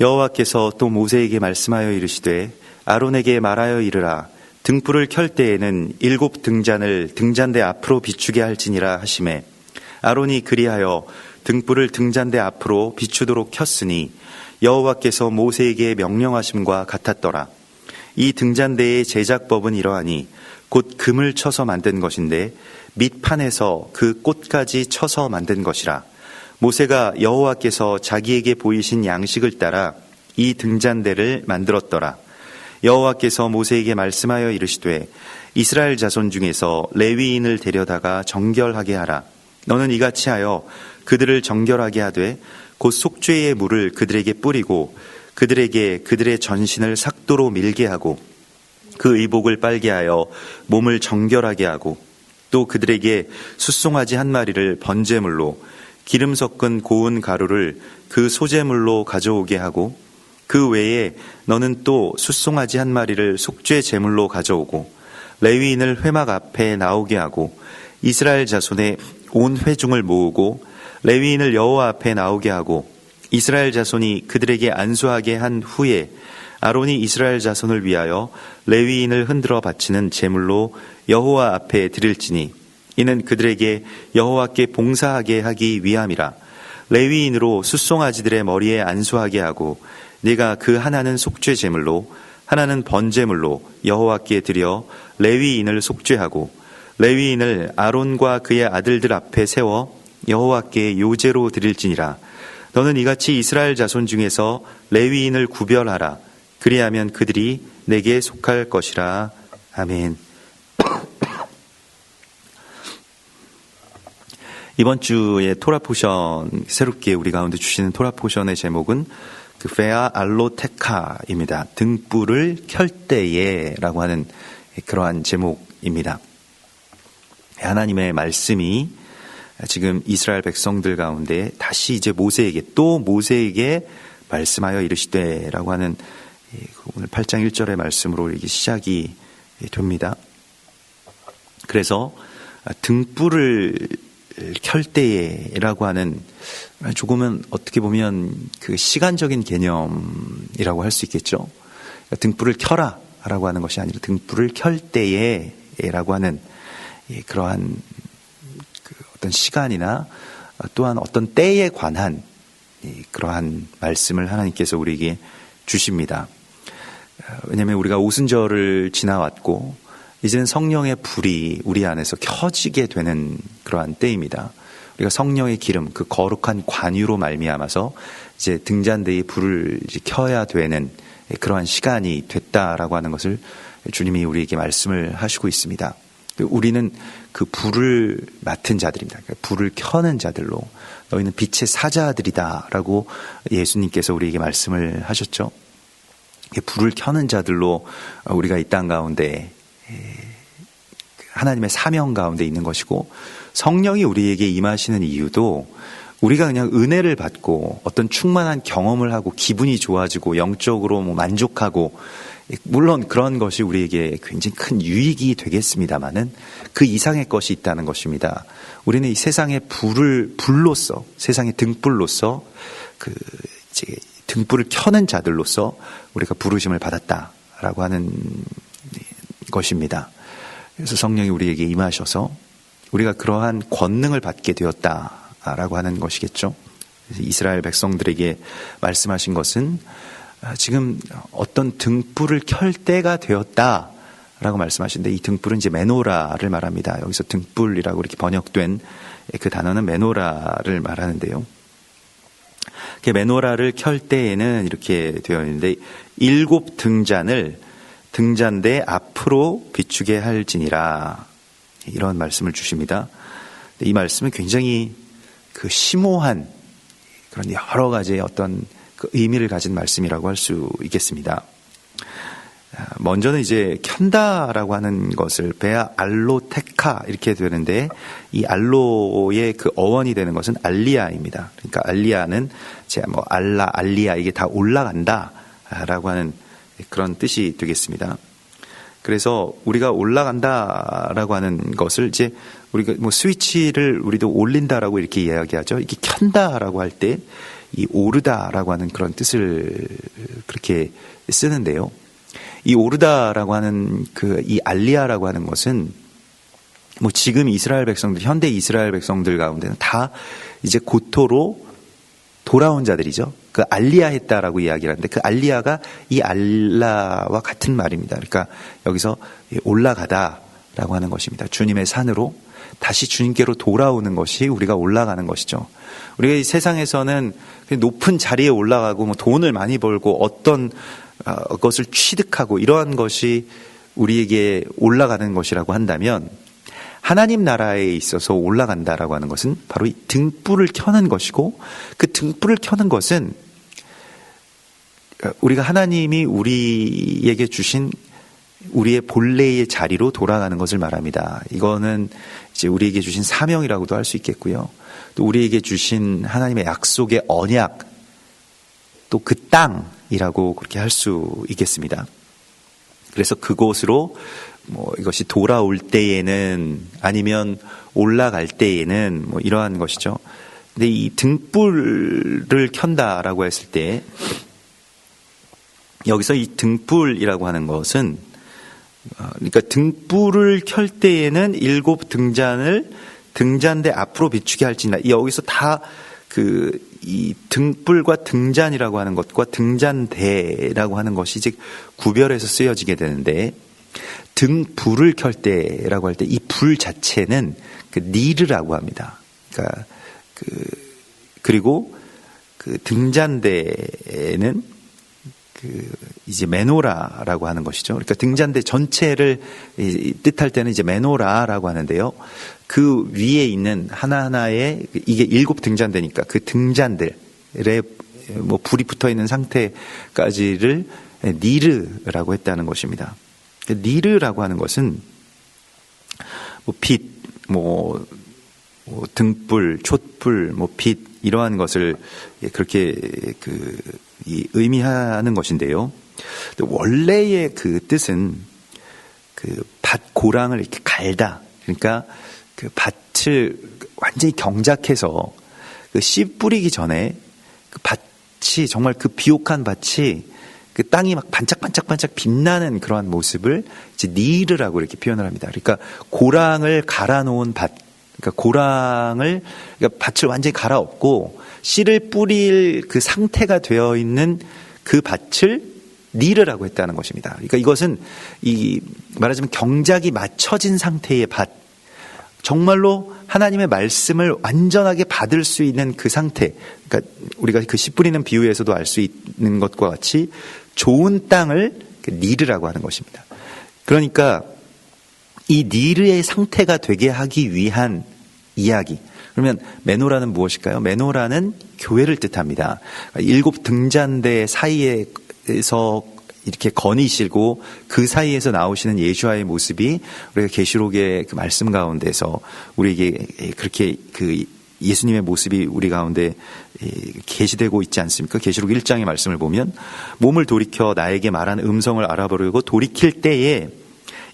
여호와께서 또 모세에게 말씀하여 이르시되 아론에게 말하여 이르라. 등불을 켤 때에는 7 등잔을 등잔대 앞으로 비추게 할지니라 하시매 아론이 그리하여 등불을 등잔대 앞으로 비추도록 켰으니 여호와께서 모세에게 명령하심과 같았더라. 이 등잔대의 제작법은 이러하니 곧 금을 쳐서 만든 것인데 밑판에서 그 꽃까지 쳐서 만든 것이라. 모세가 여호와께서 자기에게 보이신 양식을 따라 이 등잔대를 만들었더라. 여호와께서 모세에게 말씀하여 이르시되 이스라엘 자손 중에서 레위인을 데려다가 정결하게 하라. 너는 이같이 하여 그들을 정결하게 하되 곧 속죄의 물을 그들에게 뿌리고 그들에게 그들의 전신을 삭도로 밀게 하고 그 의복을 빨게 하여 몸을 정결하게 하고 또 그들에게 숫송아지 한 마리를 번제물로 기름 섞은 고운 가루를 그 소제물로 가져오게 하고 그 외에 너는 또 숫송아지 한 마리를 속죄 제물로 가져오고 레위인을 회막 앞에 나오게 하고 이스라엘 자손의 온 회중을 모으고 레위인을 여호와 앞에 나오게 하고 이스라엘 자손이 그들에게 안수하게 한 후에 아론이 이스라엘 자손을 위하여 레위인을 흔들어 바치는 제물로 여호와 앞에 드릴지니 이는 그들에게 여호와께 봉사하게 하기 위함이라. 레위인으로 숫송아지들의 머리에 안수하게 하고 네가 그 하나는 속죄 제물로 하나는 번제물로 여호와께 드려 레위인을 속죄하고 레위인을 아론과 그의 아들들 앞에 세워 여호와께 요제로 드릴지니라. 너는 이같이 이스라엘 자손 중에서 레위인을 구별하라. 그리하면 그들이 내게 속할 것이라. 아멘. 이번 주에 토라 포션, 새롭게 우리 가운데 주시는 토라 포션의 제목은 그 페아 알로테카입니다. 등불을 켤 때에 라고 하는 그러한 제목입니다. 하나님의 말씀이 지금 이스라엘 백성들 가운데 다시 이제 모세에게 말씀하여 이르시되 라고 하는 오늘 8장 1절의 말씀으로 이렇게 시작이 됩니다. 그래서 등불을 켤 때에라고 하는 조금은 어떻게 보면 그 시간적인 개념이라고 할 수 있겠죠. 등불을 켜라 라고 하는 것이 아니라 등불을 켤 때에라고 하는 그러한 그 어떤 시간이나 또한 어떤 때에 관한 그러한 말씀을 하나님께서 우리에게 주십니다. 왜냐하면 우리가 오순절을 지나왔고 이제는 성령의 불이 우리 안에서 켜지게 되는 그러한 때입니다. 우리가 성령의 기름, 그 거룩한 관유로 말미암아서 이제 등잔대에 불을 이제 켜야 되는 그러한 시간이 됐다라고 하는 것을 주님이 우리에게 말씀을 하시고 있습니다. 우리는 그 불을 맡은 자들입니다. 불을 켜는 자들로 너희는 빛의 사자들이다라고 예수님께서 우리에게 말씀을 하셨죠. 불을 켜는 자들로 우리가 이 땅 가운데 하나님의 사명 가운데 있는 것이고 성령이 우리에게 임하시는 이유도 우리가 그냥 은혜를 받고 어떤 충만한 경험을 하고 기분이 좋아지고 영적으로 만족하고 물론 그런 것이 우리에게 굉장히 큰 유익이 되겠습니다만은 그 이상의 것이 있다는 것입니다. 우리는 이 세상의 불로서 세상의 등불로서 그 이제 등불을 켜는 자들로서 우리가 부르심을 받았다라고 하는 것입니다. 그래서 성령이 우리에게 임하셔서 우리가 그러한 권능을 받게 되었다라고 하는 것이겠죠. 그래서 이스라엘 백성들에게 말씀하신 것은 지금 어떤 등불을 켤 때가 되었다라고 말씀하시는데 이 등불은 이제 메노라를 말합니다. 여기서 등불이라고 이렇게 번역된 그 단어는 메노라를 말하는데요. 메노라를 켤 때에는 이렇게 되어 있는데 7 등잔을 등잔대 앞으로 비추게 할지니라 이런 말씀을 주십니다. 이 말씀은 굉장히 그 심오한 그런 여러 가지의 어떤 그 의미를 가진 말씀이라고 할 수 있겠습니다. 먼저는 이제 켠다라고 하는 것을 베아 알로테카 이렇게 되는데 이 알로의 그 어원이 되는 것은 알리아입니다. 그러니까 알리아는 제가 알리아 이게 다 올라간다라고 하는 그런 뜻이 되겠습니다. 그래서 우리가 올라간다라고 하는 것을 이제 우리가 스위치를 우리도 올린다라고 이렇게 이야기하죠. 이렇게 켠다라고 할 때 이 오르다라고 하는 그런 뜻을 그렇게 쓰는데요. 이 오르다라고 하는 이 알리야라고 하는 것은 뭐 지금 이스라엘 백성들, 현대 이스라엘 백성들 가운데는 다 이제 고토로 돌아온 자들이죠. 그 알리야 했다라고 이야기를 하는데 그 알리야가 이 알라와 같은 말입니다. 그러니까 여기서 올라가다라고 하는 것입니다. 주님의 산으로 다시 주님께로 돌아오는 것이 우리가 올라가는 것이죠. 우리가 이 세상에서는 높은 자리에 올라가고 뭐 돈을 많이 벌고 어떤 것을 취득하고 이러한 것이 우리에게 올라가는 것이라고 한다면 하나님 나라에 있어서 올라간다라고 하는 것은 바로 이 등불을 켜는 것이고 그 등불을 켜는 것은 우리가 하나님이 우리에게 주신 우리의 본래의 자리로 돌아가는 것을 말합니다. 이거는 이제 우리에게 주신 사명이라고도 할 수 있겠고요. 또 우리에게 주신 하나님의 약속의 언약, 또 그 땅이라고 그렇게 할 수 있겠습니다. 그래서 그곳으로 뭐 이것이 돌아올 때에는 아니면 올라갈 때에는 뭐 이러한 것이죠. 근데 이 등불을 켠다라고 했을 때 여기서 이 등불이라고 하는 것은 그러니까 등불을 켤 때에는 7 등잔대 앞으로 비추게 할지니라. 여기서 다 이 등불과 등잔이라고 하는 것과 등잔대라고 하는 것이 이제 구별해서 쓰여지게 되는데 등불을 켤 때라고 할 때 이 불 자체는 니르라고 합니다. 그러니까 그리고 등잔대는 이제 메노라라고 하는 것이죠. 그러니까 등잔대 전체를 뜻할 때는 이제 메노라라고 하는데요. 그 위에 있는 하나하나의 이게 7 등잔대니까 그 등잔들에 뭐 불이 붙어 있는 상태까지를 니르라고 했다는 것입니다. 니르라고 하는 것은 뭐 빛, 뭐 등불, 촛불, 뭐 빛 이러한 것을 그렇게 의미하는 것인데요. 원래의 그 뜻은 밭 고랑을 이렇게 갈다. 그러니까 그 밭을 완전히 경작해서 씨 뿌리기 전에 그 밭이 정말 그 비옥한 밭이 그 땅이 막 반짝반짝반짝 빛나는 그러한 모습을 이제 니르라고 이렇게 표현을 합니다. 그러니까 고랑을 갈아놓은 밭, 그러니까 밭을 완전히 갈아엎고 씨를 뿌릴 그 상태가 되어 있는 그 밭을 니르라고 했다는 것입니다. 그러니까 이것은 말하자면 경작이 맞춰진 상태의 밭, 정말로 하나님의 말씀을 완전하게 받을 수 있는 그 상태, 그러니까 우리가 그 씨 뿌리는 비유에서도 알 수 있는 것과 같이 좋은 땅을 니르라고 하는 것입니다. 그러니까 이 니르의 상태가 되게 하기 위한 이야기. 그러면 메노라는 무엇일까요? 메노라는 교회를 뜻합니다. 7 등잔대 사이에서 이렇게 거니시고 그 사이에서 나오시는 예수와의 모습이 우리가 계시록의 그 말씀 가운데서 우리에게 그렇게 예수님의 모습이 우리 가운데 계시되고 있지 않습니까? 계시록 1장의 말씀을 보면 몸을 돌이켜 나에게 말한 음성을 알아보려고 돌이킬 때에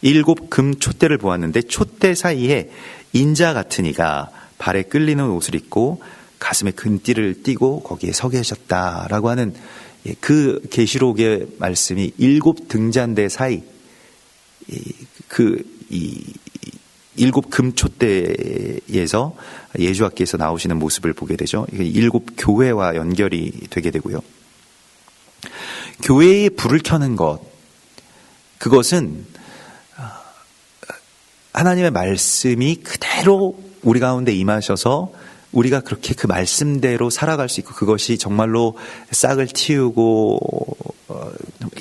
7 금 촛대를 보았는데 촛대 사이에 인자 같은 이가 발에 끌리는 옷을 입고 가슴에 금띠를 띠고 거기에 서 계셨다라고 하는 그 계시록의 말씀이 7 등잔대 사이 7 금촛대에서 예수와께서 나오시는 모습을 보게 되죠. 7 교회와 연결이 되게 되고요. 교회에 불을 켜는 것, 그것은 하나님의 말씀이 그대로 우리 가운데 임하셔서 우리가 그렇게 그 말씀대로 살아갈 수 있고 그것이 정말로 싹을 틔우고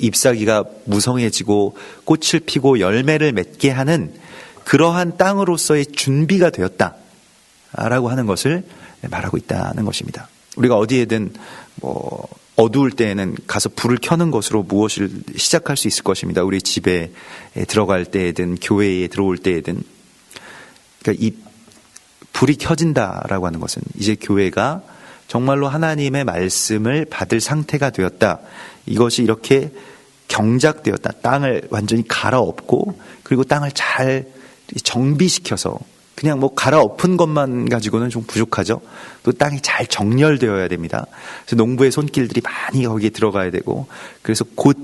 잎사귀가 무성해지고 꽃을 피고 열매를 맺게 하는 그러한 땅으로서의 준비가 되었다라고 하는 것을 말하고 있다는 것입니다. 우리가 어디에든 어두울 때에는 가서 불을 켜는 것으로 무엇을 시작할 수 있을 것입니다. 우리 집에 들어갈 때에든 교회에 들어올 때에든. 그러니까 이 불이 켜진다라고 하는 것은 이제 교회가 정말로 하나님의 말씀을 받을 상태가 되었다. 이것이 이렇게 경작되었다. 땅을 완전히 갈아엎고 그리고 땅을 잘 정비시켜서 그냥 뭐 갈아엎은 것만 가지고는 좀 부족하죠. 또 땅이 잘 정렬되어야 됩니다. 그래서 농부의 손길들이 많이 거기에 들어가야 되고, 그래서 곧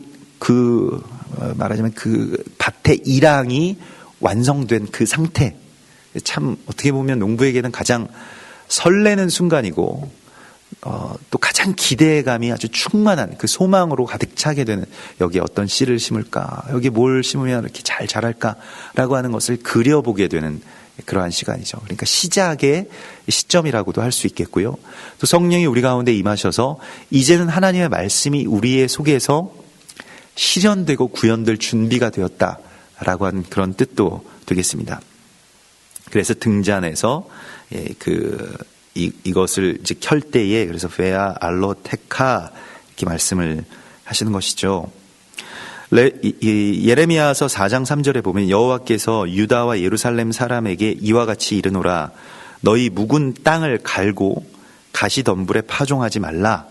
말하자면 그 밭의 일항이 완성된 그 상태, 참 어떻게 보면 농부에게는 가장 설레는 순간이고, 또 가장 기대감이 아주 충만한 그 소망으로 가득 차게 되는, 여기에 어떤 씨를 심을까, 여기 뭘 심으면 이렇게 잘 자랄까라고 하는 것을 그려보게 되는 그러한 시간이죠. 그러니까 시작의 시점이라고도 할 수 있겠고요. 또 성령이 우리 가운데 임하셔서 이제는 하나님의 말씀이 우리의 속에서 실현되고 구현될 준비가 되었다라고 하는 그런 뜻도 되겠습니다. 그래서 등잔에서 이것을 이제 켤 때에, 그래서 베아 알로테카 이렇게 말씀을 하시는 것이죠. 예레미야서 4장 3절에 보면 여호와께서 유다와 예루살렘 사람에게 이와 같이 이르노라, 너희 묵은 땅을 갈고 가시덤불에 파종하지 말라.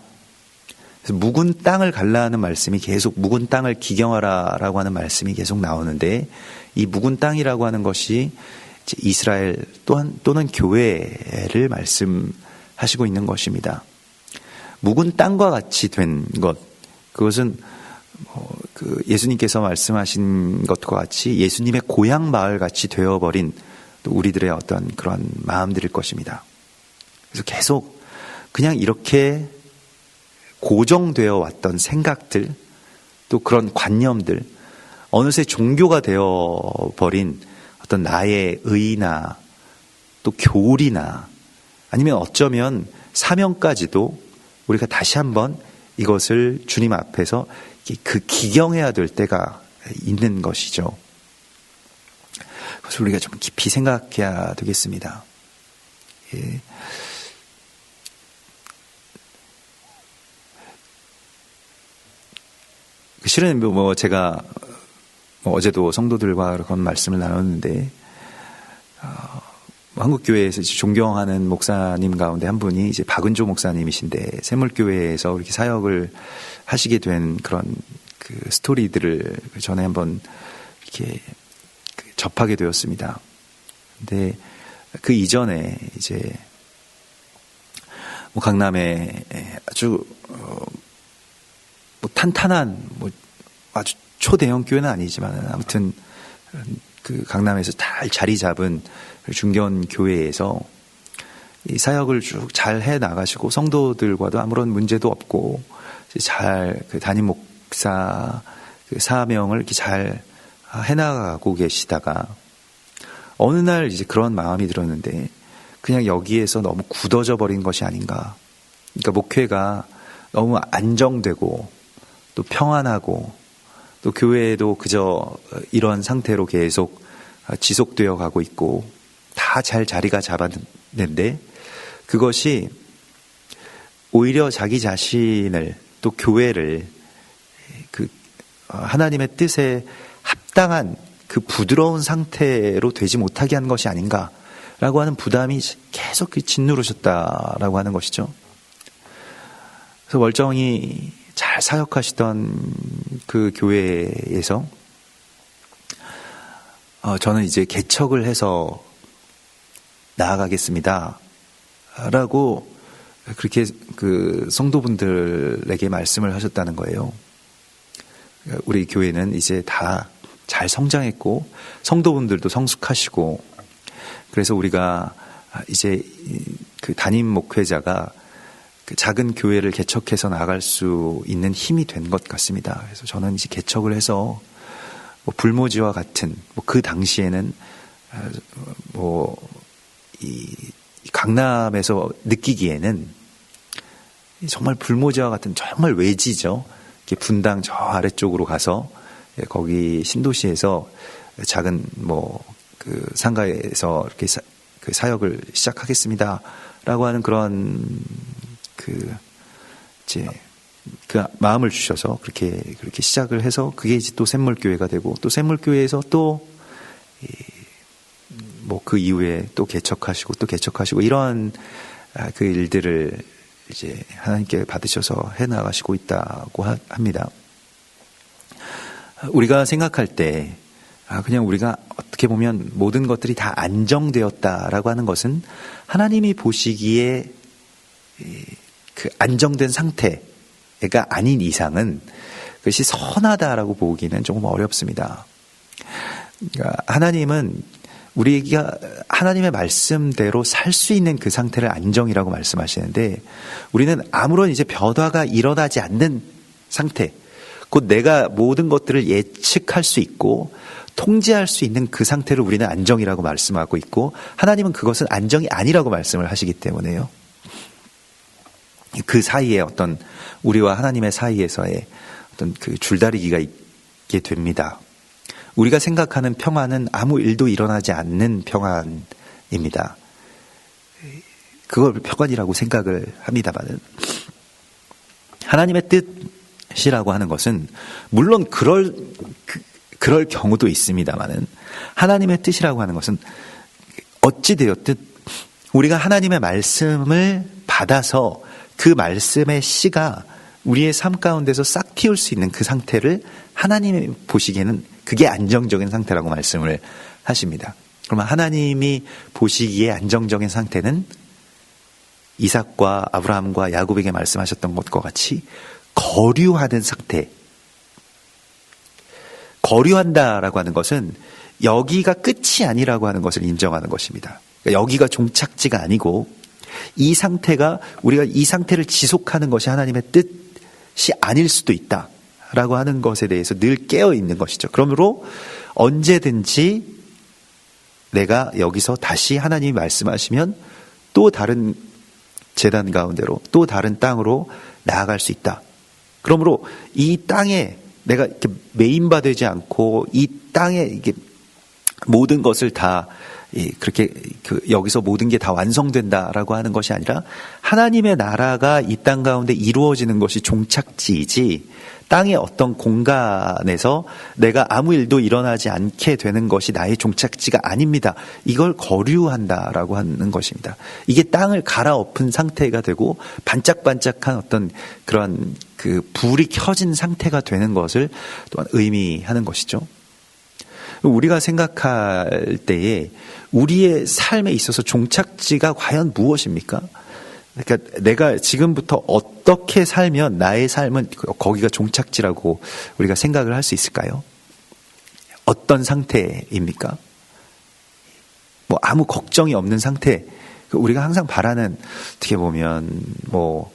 그래서 묵은 땅을 갈라 하는 말씀이 계속, 묵은 땅을 기경하라라고 하는 말씀이 계속 나오는데, 이 묵은 땅이라고 하는 것이 이스라엘 또는 교회를 말씀하시고 있는 것입니다. 묵은 땅과 같이 된 것, 그것은 예수님께서 말씀하신 것과 같이 예수님의 고향 마을 같이 되어버린 또 우리들의 어떤 그런 마음들일 것입니다. 그래서 계속 그냥 이렇게 고정되어 왔던 생각들, 또 그런 관념들, 어느새 종교가 되어버린 어떤 나의 의나 또 교리나 아니면 어쩌면 사명까지도 우리가 다시 한번 이것을 주님 앞에서 그 기경해야 될 때가 있는 것이죠. 그래서 우리가 좀 깊이 생각해야 되겠습니다. 예. 실은 제가 어제도 성도들과 그런 말씀을 나눴는데, 한국교회에서 존경하는 목사님 가운데 한 분이 이제 박은조 목사님이신데, 샘물교회에서 이렇게 사역을 하시게 된 그런 그 스토리들을 전에 한번 이렇게 접하게 되었습니다. 근데 그 이전에 이제 강남에 아주 탄탄한 아주 초대형 교회는 아니지만 아무튼 그 강남에서 잘 자리 잡은 중견 교회에서 이 사역을 쭉 잘 해 나가시고 성도들과도 아무런 문제도 없고 잘 그 담임 목사 그 사명을 이렇게 잘 해나가고 계시다가 어느 날 이제 그런 마음이 들었는데, 그냥 여기에서 너무 굳어져 버린 것이 아닌가. 그러니까 목회가 너무 안정되고 또 평안하고 또 교회에도 그저 이런 상태로 계속 지속되어 가고 있고 다 잘 자리가 잡았는데, 그것이 오히려 자기 자신을 또 교회를 그 하나님의 뜻에 합당한 그 부드러운 상태로 되지 못하게 한 것이 아닌가라고 하는 부담이 계속 짓누르셨다라고 하는 것이죠. 그래서 멀쩡히 잘 사역하시던 그 교회에서 저는 이제 개척을 해서 나아가겠습니다 라고 그렇게 그 성도분들에게 말씀을 하셨다는 거예요. 우리 교회는 이제 다 잘 성장했고 성도분들도 성숙하시고, 그래서 우리가 이제 그 담임 목회자가 그 작은 교회를 개척해서 나갈 수 있는 힘이 된 것 같습니다. 그래서 저는 이제 개척을 해서 불모지와 같은 그 당시에는 이 강남에서 느끼기에는 정말 불모지와 같은 정말 외지죠. 이렇게 분당 저 아래쪽으로 가서 거기 신도시에서 작은 그 상가에서 이렇게 그 사역을 시작하겠습니다라고 하는 그런 그 마음을 주셔서 그렇게 시작을 해서 그게 이제 또 샘물교회가 되고, 또 샘물교회에서 또 그 이후에 또 개척하시고 이런 그 일들을 이제 하나님께 받으셔서 해 나가시고 있다고 합니다. 우리가 생각할 때 그냥 우리가 어떻게 보면 모든 것들이 다 안정되었다라고 하는 것은 하나님이 보시기에 그 안정된 상태가 아닌 이상은 그것이 선하다라고 보기는 조금 어렵습니다. 그러니까 하나님은 우리가 하나님의 말씀대로 살 수 있는 그 상태를 안정이라고 말씀하시는데, 우리는 아무런 이제 변화가 일어나지 않는 상태, 곧 내가 모든 것들을 예측할 수 있고 통제할 수 있는 그 상태를 우리는 안정이라고 말씀하고 있고, 하나님은 그것은 안정이 아니라고 말씀을 하시기 때문에요. 그 사이에 어떤 우리와 하나님의 사이에서의 어떤 그 줄다리기가 있게 됩니다. 우리가 생각하는 평안은 아무 일도 일어나지 않는 평안입니다. 그걸 평안이라고 생각을 합니다만은, 하나님의 뜻이라고 하는 것은 물론 그럴 경우도 있습니다만은, 하나님의 뜻이라고 하는 것은 어찌 되었든 우리가 하나님의 말씀을 받아서 그 말씀의 씨가 우리의 삶 가운데서 싹 틔울 수 있는 그 상태를 하나님이 보시기에는 그게 안정적인 상태라고 말씀을 하십니다. 그러면 하나님이 보시기에 안정적인 상태는 이삭과 아브라함과 야곱에게 말씀하셨던 것과 같이 거류하는 상태. 거류한다라고 하는 것은 여기가 끝이 아니라고 하는 것을 인정하는 것입니다. 그러니까 여기가 종착지가 아니고 이 상태가, 우리가 이 상태를 지속하는 것이 하나님의 뜻이 아닐 수도 있다라고 하는 것에 대해서 늘 깨어 있는 것이죠. 그러므로 언제든지 내가 여기서 다시 하나님이 말씀하시면 또 다른 제단 가운데로, 또 다른 땅으로 나아갈 수 있다. 그러므로 이 땅에 내가 이렇게 매인받지 않고 이 땅에 이게 모든 것을 다 그렇게 여기서 모든 게 다 완성된다라고 하는 것이 아니라, 하나님의 나라가 이 땅 가운데 이루어지는 것이 종착지이지, 땅의 어떤 공간에서 내가 아무 일도 일어나지 않게 되는 것이 나의 종착지가 아닙니다. 이걸 거류한다라고 하는 것입니다. 이게 땅을 갈아엎은 상태가 되고 반짝반짝한 어떤 그런 그 불이 켜진 상태가 되는 것을 또한 의미하는 것이죠. 우리가 생각할 때에 우리의 삶에 있어서 종착지가 과연 무엇입니까? 그러니까 내가 지금부터 어떻게 살면 나의 삶은 거기가 종착지라고 우리가 생각을 할 수 있을까요? 어떤 상태입니까? 뭐 아무 걱정이 없는 상태. 우리가 항상 바라는, 어떻게 보면 뭐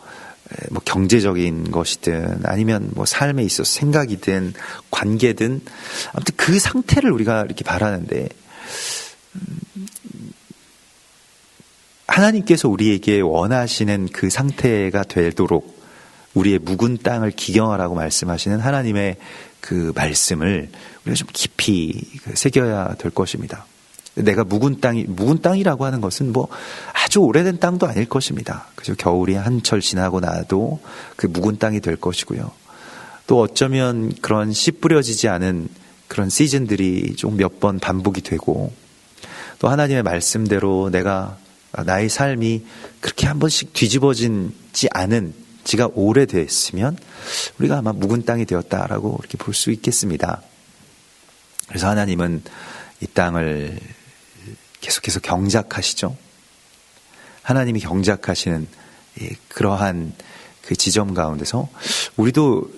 경제적인 것이든 아니면 뭐 삶에 있어서 생각이든 관계든, 아무튼 그 상태를 우리가 이렇게 바라는데, 하나님께서 우리에게 원하시는 그 상태가 되도록 우리의 묵은 땅을 기경하라고 말씀하시는 하나님의 그 말씀을 우리가 좀 깊이 새겨야 될 것입니다. 내가 묵은 땅이라고 하는 것은 뭐 아주 오래된 땅도 아닐 것입니다. 그죠? 겨울이 한철 지나고 나도 그 묵은 땅이 될 것이고요. 또 어쩌면 그런 씨 뿌려지지 않은 그런 시즌들이 좀 몇 번 반복이 되고, 또 하나님의 말씀대로 나의 삶이 그렇게 한 번씩 뒤집어지지 않은 지가 오래됐으면 우리가 아마 묵은 땅이 되었다라고 이렇게 볼 수 있겠습니다. 그래서 하나님은 이 땅을 계속해서 경작하시죠. 하나님이 경작하시는 그러한 그 지점 가운데서 우리도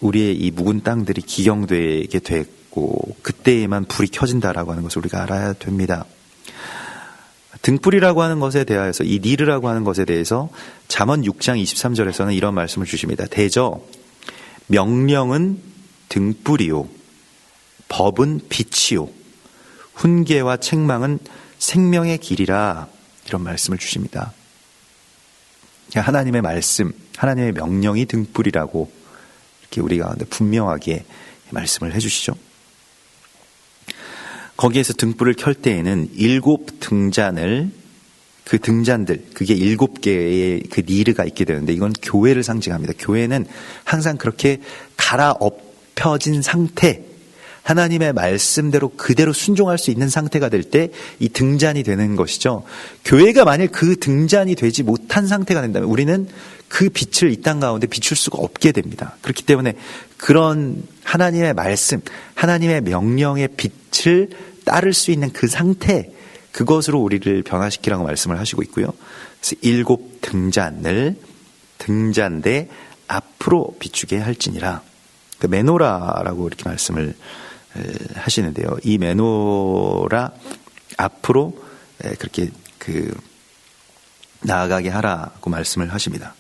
우리의 이 묵은 땅들이 기경되게 됐고, 그때에만 불이 켜진다라고 하는 것을 우리가 알아야 됩니다. 등불이라고 하는 것에 대하여서, 이 니르라고 하는 것에 대해서 잠언 6장 23절에서는 이런 말씀을 주십니다. 대저 명령은 등불이요 법은 빛이요 훈계와 책망은 생명의 길이라, 이런 말씀을 주십니다. 하나님의 말씀, 하나님의 명령이 등불이라고 이렇게 우리 가운데 분명하게 말씀을 해주시죠. 거기에서 등불을 켤 때에는 7 등잔을, 그 등잔들, 그게 7개의 그 니르가 있게 되는데, 이건 교회를 상징합니다. 교회는 항상 그렇게 갈아엎혀진 상태, 하나님의 말씀대로 그대로 순종할 수 있는 상태가 될 때 이 등잔이 되는 것이죠. 교회가 만일 그 등잔이 되지 못한 상태가 된다면 우리는 그 빛을 이 땅 가운데 비출 수가 없게 됩니다. 그렇기 때문에 그런 하나님의 말씀, 하나님의 명령의 빛을 따를 수 있는 그 상태, 그것으로 우리를 변화시키라고 말씀을 하시고 있고요. 그래서 7 등잔대 앞으로 비추게 할지니라. 그 메노라라고 이렇게 말씀을 하시는데요. 이 메노라 앞으로 그렇게 나아가게 하라고 말씀을 하십니다.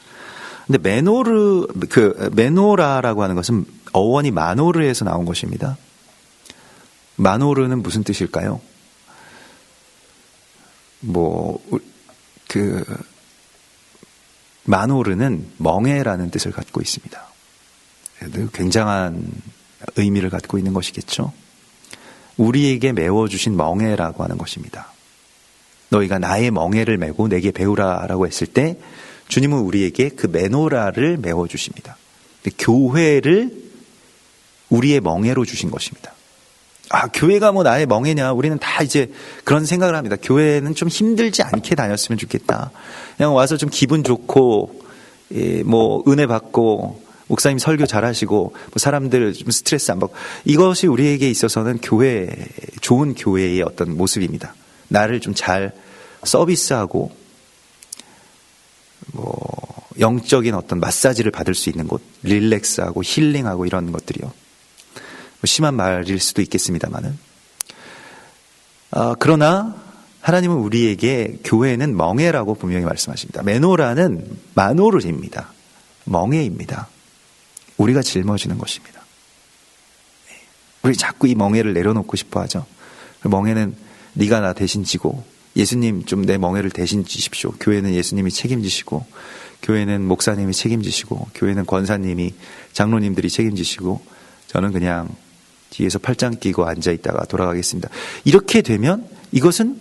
근데 메노라라고 하는 것은 어원이 마노르에서 나온 것입니다. 마노르는 무슨 뜻일까요? 마노르는 멍에라는 뜻을 갖고 있습니다. 굉장한 의미를 갖고 있는 것이겠죠. 우리에게 메워주신 멍에라고 하는 것입니다. 너희가 나의 멍에를 메고 내게 배우라라고 했을 때 주님은 우리에게 그 메노라를 메워주십니다. 교회를 우리의 멍에로 주신 것입니다. 교회가 뭐 나의 멍에냐? 우리는 다 이제 그런 생각을 합니다. 교회는 좀 힘들지 않게 다녔으면 좋겠다. 그냥 와서 좀 기분 좋고, 은혜 받고, 목사님 설교 잘하시고, 사람들 좀 스트레스 안 받고, 이것이 우리에게 있어서는 좋은 교회의 어떤 모습입니다. 나를 좀 잘 서비스하고, 영적인 어떤 마사지를 받을 수 있는 곳, 릴렉스하고 힐링하고 이런 것들이요. 심한 말일 수도 있겠습니다만은. 그러나 하나님은 우리에게 교회는 멍에라고 분명히 말씀하십니다. 메노라는 마노르입니다. 멍에입니다. 우리가 짊어지는 것입니다. 우리 자꾸 이 멍에를 내려놓고 싶어 하죠. 멍에는 네가 나 대신 지고, 예수님 좀 내 멍에를 대신 지십시오. 교회는 예수님이 책임지시고, 교회는 목사님이 책임지시고, 교회는 권사님이, 장로님들이 책임지시고, 저는 그냥 뒤에서 팔짱 끼고 앉아있다가 돌아가겠습니다. 이렇게 되면 이것은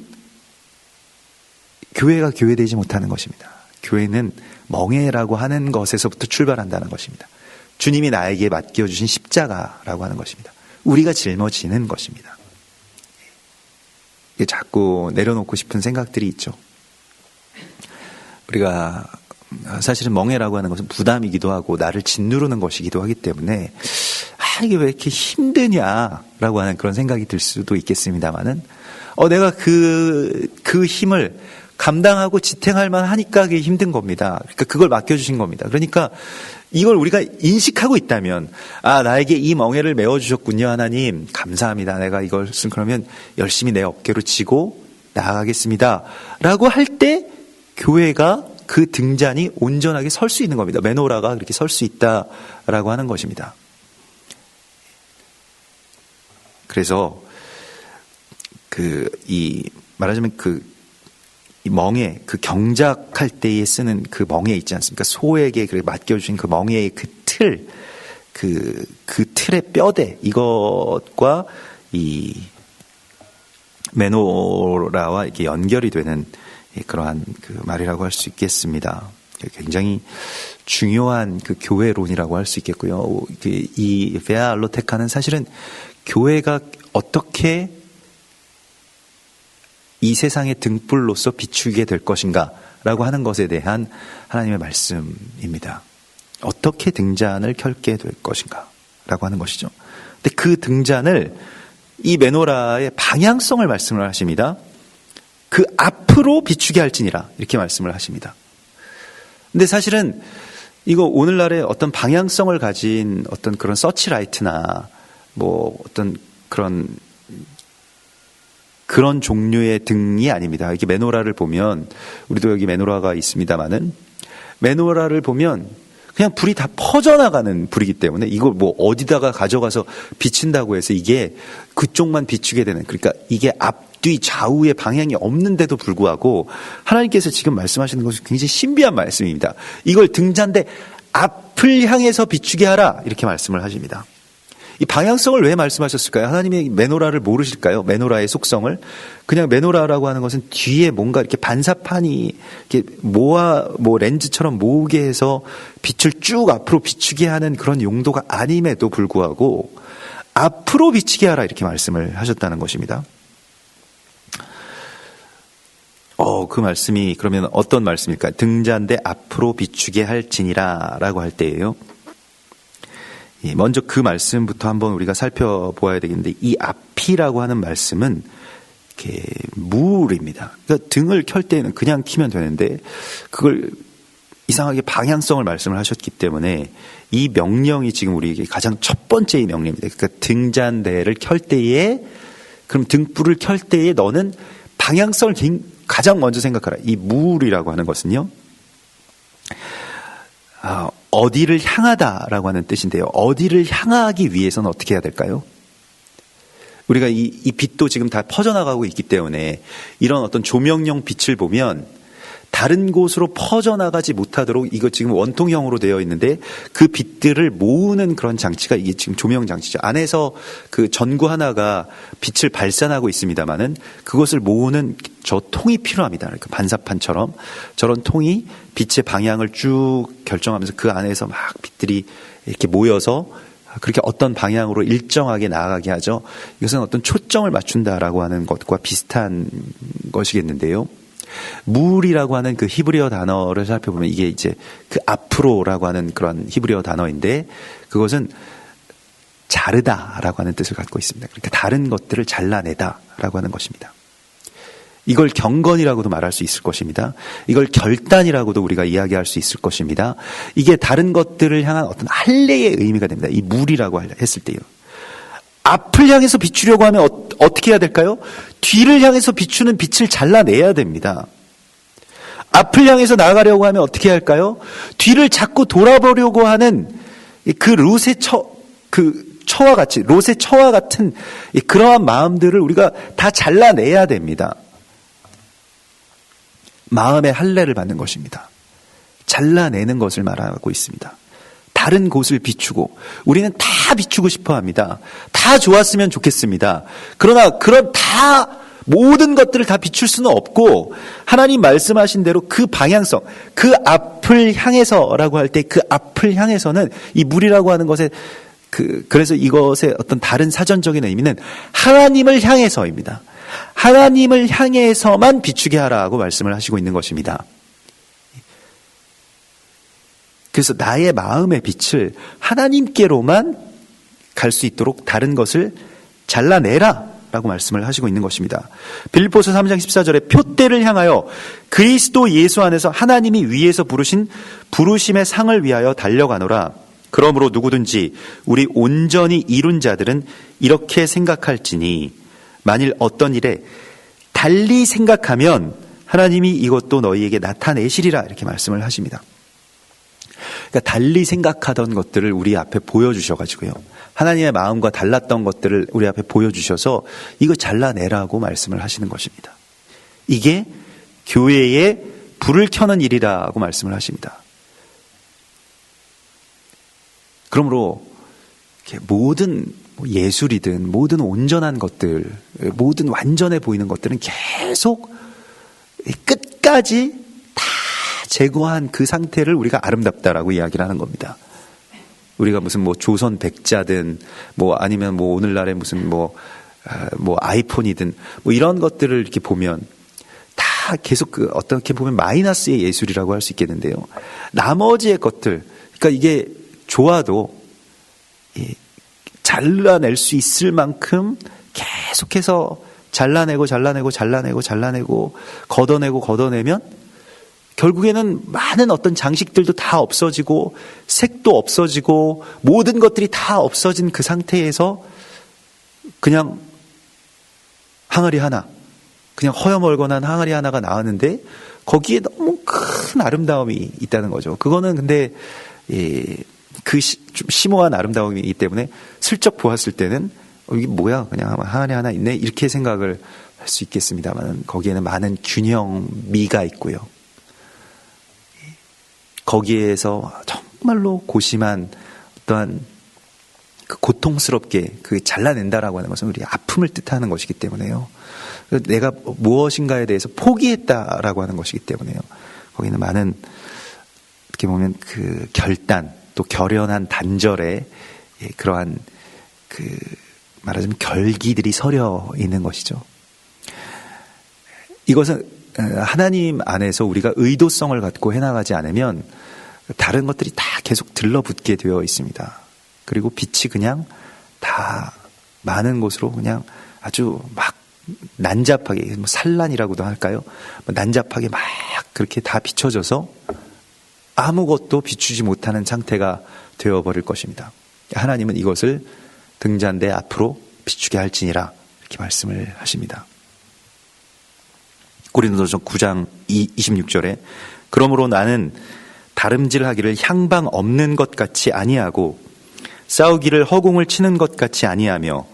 교회가 교회되지 못하는 것입니다. 교회는 멍에라고 하는 것에서부터 출발한다는 것입니다. 주님이 나에게 맡겨주신 십자가라고 하는 것입니다. 우리가 짊어지는 것입니다. 자꾸 내려놓고 싶은 생각들이 있죠. 우리가 사실은 멍에라고 하는 것은 부담이기도 하고 나를 짓누르는 것이기도 하기 때문에 이게 왜 이렇게 힘드냐라고 하는 그런 생각이 들 수도 있겠습니다만은 내가 그 힘을 감당하고 지탱할 만하니까 그게 힘든 겁니다. 그러니까 그걸 맡겨주신 겁니다. 그러니까 이걸 우리가 인식하고 있다면 나에게 이 멍에를 메워주셨군요. 하나님 감사합니다. 내가 이것을 그러면 열심히 내 어깨로 지고 나아가겠습니다. 라고 할 때 교회가 그 등잔이 온전하게 설 수 있는 겁니다. 메노라가 그렇게 설 수 있다라고 하는 것입니다. 그래서 말하자면 이 멍에, 그 경작할 때에 쓰는 그 멍에 있지 않습니까? 소에게 맡겨주신 그 멍에의 그 틀의 뼈대, 이것과 이 메노라와 이렇게 연결이 되는 그러한 그 말이라고 할 수 있겠습니다. 굉장히 중요한 그 교회론이라고 할 수 있겠고요. 이 베아 알로테카는 사실은 교회가 어떻게 이 세상의 등불로서 비추게 될 것인가 라고 하는 것에 대한 하나님의 말씀입니다. 어떻게 등잔을 켤게 될 것인가 라고 하는 것이죠. 근데 그 등잔을 이 메노라의 방향성을 말씀을 하십니다. 그 앞으로 비추게 할지니라 이렇게 말씀을 하십니다. 근데 사실은 이거 오늘날의 어떤 방향성을 가진 어떤 그런 서치라이트나 어떤 그런 종류의 등이 아닙니다. 이게 메노라를 보면, 우리도 여기 메노라가 있습니다만은, 메노라를 보면 그냥 불이 다 퍼져나가는 불이기 때문에 이걸 어디다가 가져가서 비춘다고 해서 이게 그쪽만 비추게 되는, 그러니까 이게 앞뒤 좌우의 방향이 없는데도 불구하고 하나님께서 지금 말씀하시는 것은 굉장히 신비한 말씀입니다. 이걸 등잔대 앞을 향해서 비추게 하라 이렇게 말씀을 하십니다. 이 방향성을 왜 말씀하셨을까요? 하나님의 메노라를 모르실까요? 메노라의 속성을. 그냥 메노라라고 하는 것은 뒤에 뭔가 이렇게 반사판이 이렇게 렌즈처럼 모으게 해서 빛을 쭉 앞으로 비추게 하는 그런 용도가 아님에도 불구하고 앞으로 비추게 하라 이렇게 말씀을 하셨다는 것입니다. 그 말씀이 그러면 어떤 말씀일까요? 등잔대 앞으로 비추게 할지니라 라고 할 때예요. 먼저 그 말씀부터 한번 우리가 살펴보아야 되겠는데, 이 앞이라고 하는 말씀은 이렇게 물입니다. 그러니까 등을 켤 때는 그냥 켜면 되는데 그걸 이상하게 방향성을 말씀을 하셨기 때문에 이 명령이 지금 우리에게 가장 첫 번째의 명령입니다. 그러니까 등잔대를 켤 때에, 그럼 등불을 켤 때에 너는 방향성을 가장 먼저 생각하라. 이 물이라고 하는 것은요, 어디를 향하다라고 하는 뜻인데요. 어디를 향하기 위해서는 어떻게 해야 될까요? 우리가 이 빛도 지금 다 퍼져나가고 있기 때문에 이런 어떤 조명용 빛을 보면 다른 곳으로 퍼져나가지 못하도록, 이거 지금 원통형으로 되어 있는데 그 빛들을 모으는 그런 장치가 이게 지금 조명 장치죠. 안에서 그 전구 하나가 빛을 발산하고 있습니다만은 그것을 모으는 저 통이 필요합니다. 그러니까 반사판처럼 저런 통이 빛의 방향을 쭉 결정하면서 그 안에서 막 빛들이 이렇게 모여서 그렇게 어떤 방향으로 일정하게 나아가게 하죠. 이것은 어떤 초점을 맞춘다라고 하는 것과 비슷한 것이겠는데요. 물이라고 하는 그 히브리어 단어를 살펴보면 이게 이제 그 앞으로라고 하는 그런 히브리어 단어인데, 그것은 자르다라고 하는 뜻을 갖고 있습니다. 그러니까 다른 것들을 잘라내다라고 하는 것입니다. 이걸 경건이라고도 말할 수 있을 것입니다. 이걸 결단이라고도 우리가 이야기할 수 있을 것입니다. 이게 다른 것들을 향한 어떤 할례의 의미가 됩니다. 이 물이라고 했을 때요. 앞을 향해서 비추려고 하면 어떻게 해야 될까요? 뒤를 향해서 비추는 빛을 잘라내야 됩니다. 앞을 향해서 나아가려고 하면 어떻게 할까요? 뒤를 자꾸 돌아보려고 하는 그 롯의 처와 같은 그러한 마음들을 우리가 다 잘라내야 됩니다. 마음의 할례를 받는 것입니다. 잘라내는 것을 말하고 있습니다. 다른 곳을 비추고, 우리는 다 비추고 싶어 합니다. 다 좋았으면 좋겠습니다. 그러나 그런 모든 것들을 다 비출 수는 없고, 하나님 말씀하신 대로 그 방향성, 그 앞을 향해서라고 할 때 그 앞을 향해서는 이 물이라고 하는 것에 그래서 이것의 어떤 다른 사전적인 의미는 하나님을 향해서입니다. 하나님을 향해서만 비추게 하라고 말씀을 하시고 있는 것입니다. 그래서 나의 마음의 빛을 하나님께로만 갈 수 있도록 다른 것을 잘라내라 라고 말씀을 하시고 있는 것입니다. 빌립보서 3장 14절에 표대를 향하여 그리스도 예수 안에서 하나님이 위에서 부르신 부르심의 상을 위하여 달려가노라. 그러므로 누구든지 우리 온전히 이룬 자들은 이렇게 생각할지니, 만일 어떤 일에 달리 생각하면 하나님이 이것도 너희에게 나타내시리라, 이렇게 말씀을 하십니다. 그러니까 달리 생각하던 것들을 우리 앞에 보여주셔가지고요, 하나님의 마음과 달랐던 것들을 우리 앞에 보여주셔서 이거 잘라내라고 말씀을 하시는 것입니다. 이게 교회에 불을 켜는 일이라고 말씀을 하십니다. 그러므로 모든 예술이든 모든 온전한 것들, 모든 완전해 보이는 것들은 계속 끝까지 다 제거한 그 상태를 우리가 아름답다라고 이야기를 하는 겁니다. 우리가 무슨 조선 백자든 아니면 오늘날의 무슨 아이폰이든 이런 것들을 이렇게 보면 다 계속 어떻게 보면 마이너스의 예술이라고 할 수 있겠는데요. 나머지의 것들, 그러니까 이게 좋아도 잘라낼 수 있을 만큼 계속해서 잘라내고 걷어내면 결국에는 많은 어떤 장식들도 다 없어지고 색도 없어지고 모든 것들이 다 없어진 그 상태에서 그냥 항아리 하나, 그냥 허여멀건한 항아리 하나가 나왔는데 거기에 너무 큰 아름다움이 있다는 거죠. 그거는 근데 좀 심오한 아름다움이기 때문에 슬쩍 보았을 때는 이게 뭐야, 그냥 항아리 하나 있네, 이렇게 생각을 할 수 있겠습니다만, 거기에는 많은 균형미가 있고요. 거기에서 정말로 고심한 어떠한 고통스럽게 잘라낸다라고 하는 것은 우리 아픔을 뜻하는 것이기 때문에요. 내가 무엇인가에 대해서 포기했다라고 하는 것이기 때문에요. 거기는 많은 어떻게 보면 결단, 또 결연한 단절의 그러한 말하자면 결기들이 서려 있는 것이죠. 이것은 하나님 안에서 우리가 의도성을 갖고 해나가지 않으면 다른 것들이 다 계속 들러붙게 되어 있습니다. 그리고 빛이 그냥 다 많은 곳으로 그냥 아주 막 난잡하게, 산란이라고도 할까요? 난잡하게 막 그렇게 다 비춰져서 아무것도 비추지 못하는 상태가 되어버릴 것입니다. 하나님은 이것을 등잔대 앞으로 비추게 할지니라 이렇게 말씀을 하십니다. 고린도전서 9장 26절에 그러므로 나는 다름질하기를 향방 없는 것 같이 아니하고 싸우기를 허공을 치는 것 같이 아니하며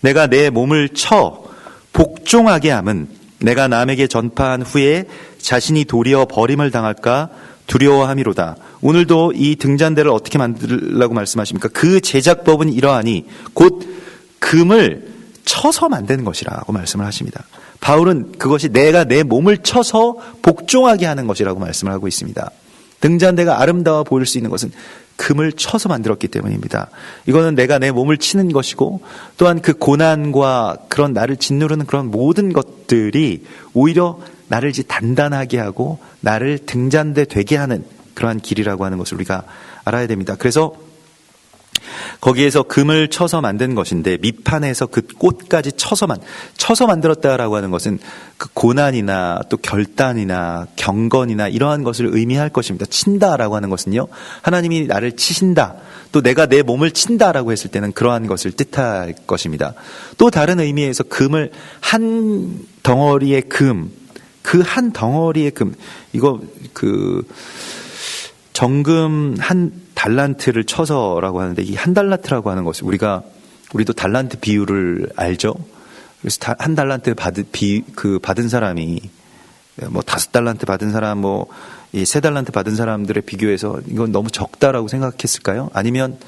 내가 내 몸을 쳐 복종하게 함은 내가 남에게 전파한 후에 자신이 도리어 버림을 당할까 두려워함이로다. 오늘도 이 등잔대를 어떻게 만들라고 말씀하십니까? 그 제작법은 이러하니 곧 금을 쳐서 만드는 것이라고 말씀을 하십니다. 바울은 그것이 내가 내 몸을 쳐서 복종하게 하는 것이라고 말씀을 하고 있습니다. 등잔대가 아름다워 보일 수 있는 것은 금을 쳐서 만들었기 때문입니다. 이거는 내가 내 몸을 치는 것이고 또한 그 고난과 그런 나를 짓누르는 그런 모든 것들이 오히려 나를 이제 단단하게 하고 나를 등잔대 되게 하는 그러한 길이라고 하는 것을 우리가 알아야 됩니다. 그래서 거기에서 금을 쳐서 만든 것인데 밑판에서 그 꽃까지 쳐서 만들었다라고 하는 것은 그 고난이나 또 결단이나 경건이나 이러한 것을 의미할 것입니다. 친다라고 하는 것은요, 하나님이 나를 치신다, 또 내가 내 몸을 친다라고 했을 때는 그러한 것을 뜻할 것입니다. 또 다른 의미에서 금을 한 덩어리의 금, 그 한 덩어리의 금, 이거 그 정금 한 달란트를 쳐서라고 하는데, 이 한 달란트라고 하는 것을 우리도 달란트 비율을 알죠. 그래서 한 달란트 받은 사람이 뭐 5달란트 받은 사람, 이 3달란트 받은 사람들의 비교해서 이건 너무 적다라고 생각했을까요? 아니면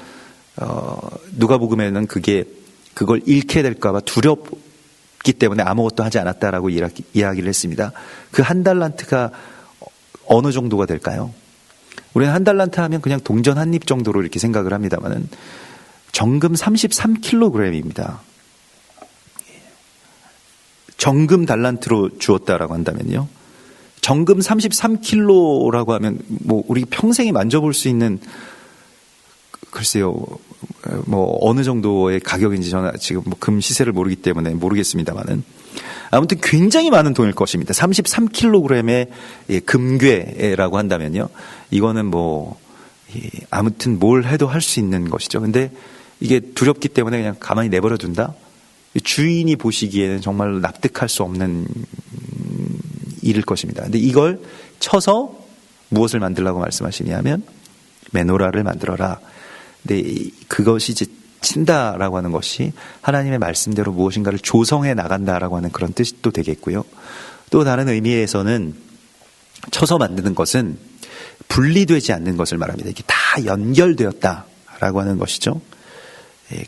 누가복음에는 그걸 잃게 될까봐 두렵기 때문에 아무것도 하지 않았다라고 이야기를 했습니다. 그 한 달란트가 어느 정도가 될까요? 우리는 한 달란트 하면 그냥 동전 한 입 정도로 이렇게 생각을 합니다만은 정금 33kg입니다. 정금 달란트로 주었다라고 한다면요. 정금 33kg라고 하면 우리 평생에 만져볼 수 있는, 글쎄요, 어느 정도의 가격인지 저는 지금 금 시세를 모르기 때문에 모르겠습니다만은 아무튼 굉장히 많은 돈일 것입니다. 33kg의 금괴라고 한다면요. 이거는 아무튼 뭘 해도 할 수 있는 것이죠. 근데 이게 두렵기 때문에 그냥 가만히 내버려 둔다? 주인이 보시기에는 정말 납득할 수 없는 일일 것입니다. 근데 이걸 쳐서 무엇을 만들라고 말씀하시냐면 메노라를 만들어라. 근데 그것이 이제 친다라고 하는 것이 하나님의 말씀대로 무엇인가를 조성해 나간다라고 하는 그런 뜻이 또 되겠고요. 또 다른 의미에서는 쳐서 만드는 것은 분리되지 않는 것을 말합니다. 이게 다 연결되었다라고 하는 것이죠.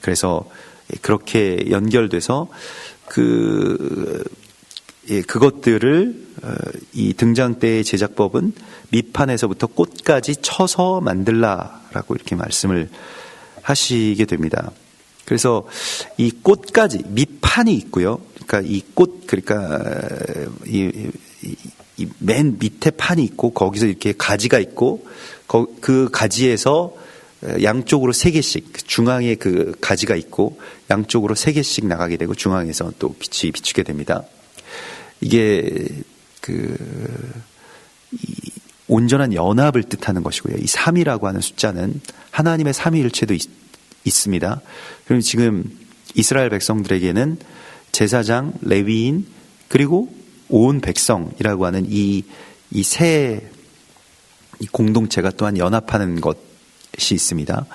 그래서 그렇게 연결돼서 그것들을 이 등잔대의 제작법은 밑판에서부터 꽃까지 쳐서 만들라라고 이렇게 말씀을 하시게 됩니다. 그래서 이 꽃까지 밑판이 있고요. 그러니까 이 맨 밑에 판이 있고 거기서 이렇게 가지가 있고 그 가지에서 양쪽으로 3개씩 중앙에 그 가지가 있고 양쪽으로 3개씩 나가게 되고 중앙에서 또 빛이 비추게 됩니다. 이게 이 온전한 연합을 뜻하는 것이고요. 이 3이라고 하는 숫자는 하나님의 삼위일체도 있습니다. 그럼 지금 이스라엘 백성들에게는 제사장, 레위인, 그리고 온 백성이라고 하는 이 공동체가 또한 연합하는 것이 있습니다.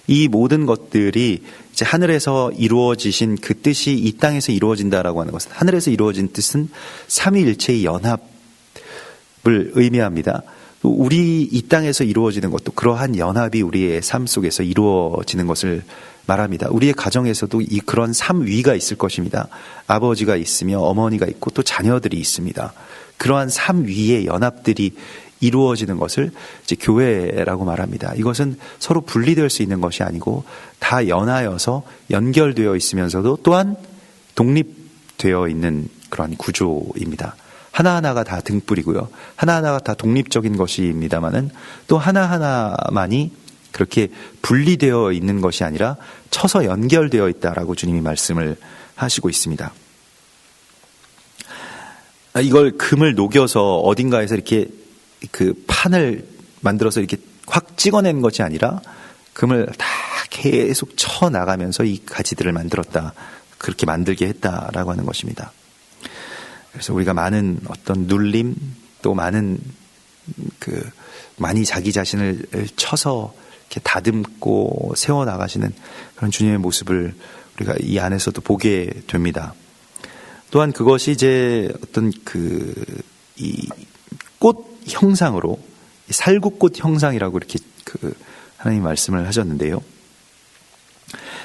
이 모든 것들이 이제 하늘에서 이루어지신 그 뜻이 이 땅에서 이루어진다라고 하는 것은, 하늘에서 이루어진 뜻은 삼위일체의 연합을 의미합니다. 우리 이 땅에서 이루어지는 것도 그러한 연합이 우리의 삶 속에서 이루어지는 것을 말합니다. 우리의 가정에서도 그런 삼위가 있을 것입니다. 아버지가 있으며 어머니가 있고 또 자녀들이 있습니다. 그러한 삼위의 연합들이 이루어지는 것을 이제 교회라고 말합니다. 이것은 서로 분리될 수 있는 것이 아니고 다 연하여서 연결되어 있으면서도 또한 독립되어 있는 그런 구조입니다. 하나하나가 다 등불이고요. 하나하나가 다 독립적인 것입니다만은 또 하나하나만이 그렇게 분리되어 있는 것이 아니라 쳐서 연결되어 있다라고 주님이 말씀을 하시고 있습니다. 이걸 금을 녹여서 어딘가에서 이렇게 그 판을 만들어서 이렇게 확 찍어낸 것이 아니라 금을 다 계속 쳐 나가면서 이 가지들을 만들었다. 그렇게 만들게 했다라고 하는 것입니다. 그래서 우리가 많은 어떤 눌림 또 많이 자기 자신을 쳐서 이렇게 다듬고 세워 나가시는 그런 주님의 모습을 우리가 이 안에서도 보게 됩니다. 또한 그것이 이제 어떤 이 꽃 형상으로 살구꽃 형상이라고 이렇게 하나님 말씀을 하셨는데요.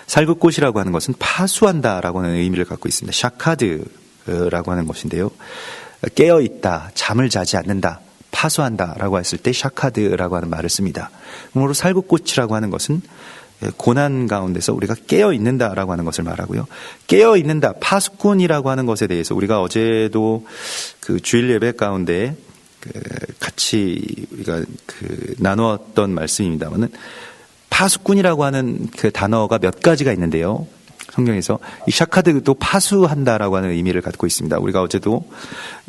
살구꽃이라고 하는 것은 파수한다라고 하는 의미를 갖고 있습니다. 샤카드라고 하는 것인데요. 깨어있다, 잠을 자지 않는다, 파수한다라고 했을 때 샤카드라고 하는 말을 씁니다. 그러므로 살구꽃이라고 하는 것은 고난 가운데서 우리가 깨어있는다라고 하는 것을 말하고요. 깨어있는다, 파수꾼이라고 하는 것에 대해서 우리가 어제도 그 주일 예배 가운데 같이 우리가 나누었던 말씀입니다만은 파수꾼이라고 하는 그 단어가 몇 가지가 있는데요. 성경에서 이 샤카드도 파수한다라고 하는 의미를 갖고 있습니다. 우리가 어제도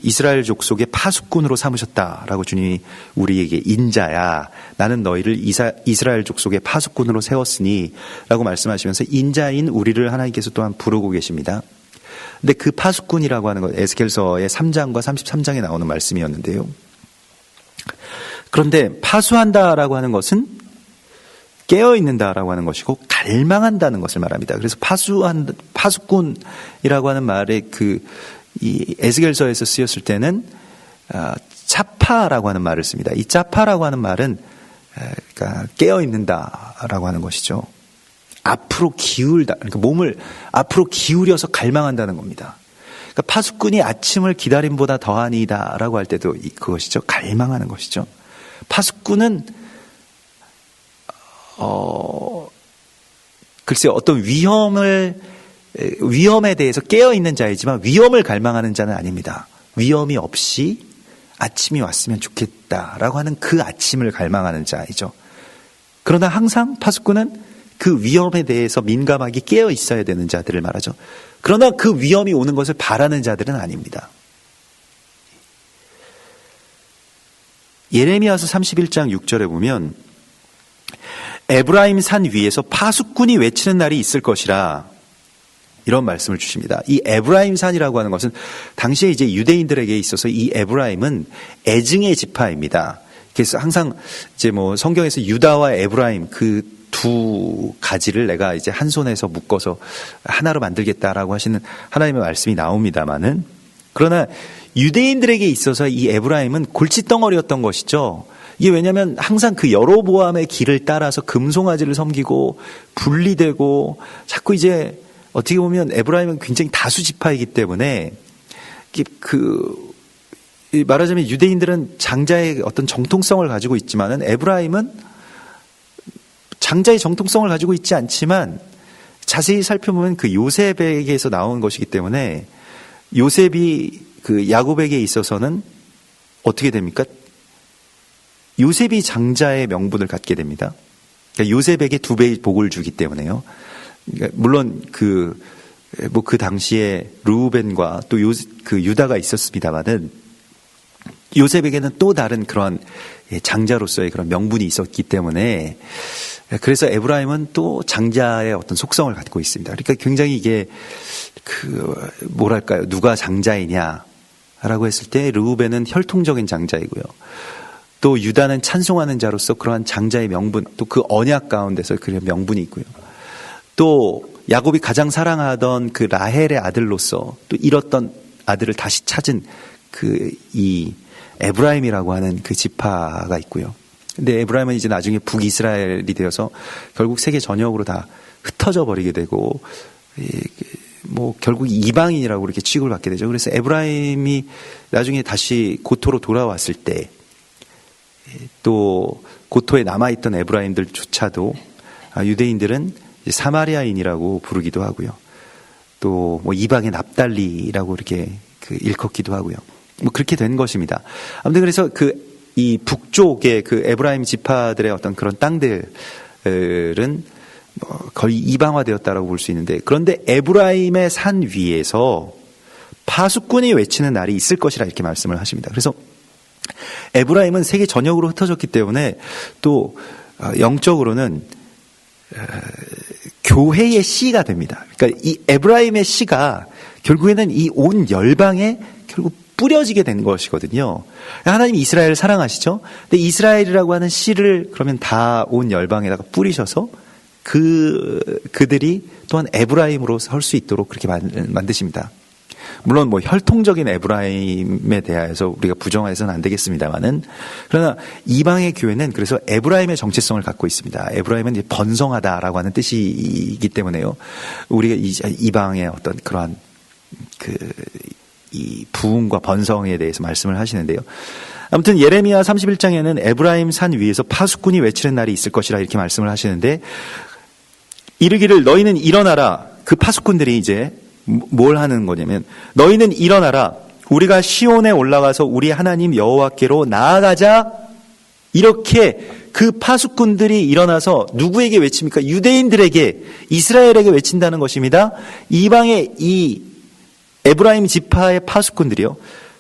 이스라엘 족속의 파수꾼으로 삼으셨다라고 주님이 우리에게 인자야 나는 너희를 이스라엘 족속의 파수꾼으로 세웠으니 라고 말씀하시면서 인자인 우리를 하나님께서 또한 부르고 계십니다. 근데 그 파수꾼이라고 하는 것 에스겔서의 3장과 33장에 나오는 말씀이었는데요. 그런데 파수한다라고 하는 것은 깨어있는다라고 하는 것이고 갈망한다는 것을 말합니다. 그래서 파수꾼이라고 하는 말에 이 에스겔서에서 쓰였을 때는 차파라고 하는 말을 씁니다. 이 차파라고 하는 말은 그러니까 깨어있는다라고 하는 것이죠. 앞으로 기울다, 그러니까 몸을 앞으로 기울여서 갈망한다는 겁니다. 그러니까 파수꾼이 아침을 기다림보다 더하니다라고 할 때도 그것이죠. 갈망하는 것이죠. 파수꾼은 글쎄요, 어떤 위험에 대해서 깨어있는 자이지만 위험을 갈망하는 자는 아닙니다. 위험이 없이 아침이 왔으면 좋겠다라고 하는 그 아침을 갈망하는 자이죠. 그러나 항상 파수꾼은 그 위험에 대해서 민감하게 깨어 있어야 되는 자들을 말하죠. 그러나 그 위험이 오는 것을 바라는 자들은 아닙니다. 예레미야서 31장 6절에 보면 에브라임 산 위에서 파수꾼이 외치는 날이 있을 것이라 이런 말씀을 주십니다. 이 에브라임 산이라고 하는 것은 당시에 이제 유대인들에게 있어서 이 에브라임은 애증의 지파입니다. 그래서 항상 이제 성경에서 유다와 에브라임 그 두 가지를 내가 이제 한 손에서 묶어서 하나로 만들겠다라고 하시는 하나님의 말씀이 나옵니다만은 그러나 유대인들에게 있어서 이 에브라임은 골칫덩어리였던 것이죠. 이게 왜냐하면 항상 그 여로보암의 길을 따라서 금송아지를 섬기고 분리되고 자꾸 이제 어떻게 보면 에브라임은 굉장히 다수 지파이기 때문에 말하자면 유대인들은 장자의 어떤 정통성을 가지고 있지만은 에브라임은 장자의 정통성을 가지고 있지 않지만 자세히 살펴보면 그 요셉에게서 나온 것이기 때문에 요셉이 그 야곱에게 있어서는 어떻게 됩니까? 요셉이 장자의 명분을 갖게 됩니다. 그러니까 요셉에게 2배의 복을 주기 때문에요. 그러니까 물론 그 당시에 루벤과 또 유다가 있었습니다만은 요셉에게는 또 다른 그런 장자로서의 그런 명분이 있었기 때문에 그래서 에브라임은 또 장자의 어떤 속성을 갖고 있습니다. 그러니까 굉장히 이게 뭐랄까요? 누가 장자이냐라고 했을 때 르우벤은 혈통적인 장자이고요. 또 유다는 찬송하는 자로서 그러한 장자의 명분, 또 그 언약 가운데서 그런 명분이 있고요. 또 야곱이 가장 사랑하던 그 라헬의 아들로서 또 잃었던 아들을 다시 찾은 이 에브라임이라고 하는 그 지파가 있고요. 근데 에브라임은 이제 나중에 북이스라엘이 되어서 결국 세계 전역으로 다 흩어져 버리게 되고 결국 이방인이라고 이렇게 취급을 받게 되죠. 그래서 에브라임이 나중에 다시 고토로 돌아왔을 때 또 고토에 남아있던 에브라임들조차도 유대인들은 사마리아인이라고 부르기도 하고요. 또 이방의 납달리라고 이렇게 일컫기도 하고요. 뭐 그렇게 된 것입니다. 아무튼 그래서 이 북쪽의 그 에브라임 지파들의 어떤 그런 땅들은 거의 이방화되었다라고 볼 수 있는데, 그런데 에브라임의 산 위에서 파수꾼이 외치는 날이 있을 것이라 이렇게 말씀을 하십니다. 그래서 에브라임은 세계 전역으로 흩어졌기 때문에 또 영적으로는 교회의 씨가 됩니다. 그러니까 이 에브라임의 씨가 결국에는 이 온 열방에 결국 뿌려지게 된 것이거든요. 하나님이 이스라엘을 사랑하시죠. 근데 이스라엘이라고 하는 씨를 그러면 다 온 열방에다가 뿌리셔서 그들이 또한 에브라임으로 설 수 있도록 그렇게 만드십니다. 물론 뭐 혈통적인 에브라임에 대해서 우리가 부정해서는 안 되겠습니다만은, 그러나 이방의 교회는 그래서 에브라임의 정체성을 갖고 있습니다. 에브라임은 이제 번성하다라고 하는 뜻이기 때문에요. 우리가 이방의 어떤 그러한 이 부흥과 번성에 대해서 말씀을 하시는데요. 아무튼 예레미야 31장에는 에브라임 산 위에서 파수꾼이 외치는 날이 있을 것이라 이렇게 말씀을 하시는데, 이르기를 너희는 일어나라. 그 파수꾼들이 이제 뭘 하는 거냐면, 너희는 일어나라. 우리가 시온에 올라가서 우리 하나님 여호와께로 나아가자. 이렇게 그 파수꾼들이 일어나서 누구에게 외칩니까? 유대인들에게, 이스라엘에게 외친다는 것입니다. 이방의 이 에브라임 지파의 파수꾼들이요.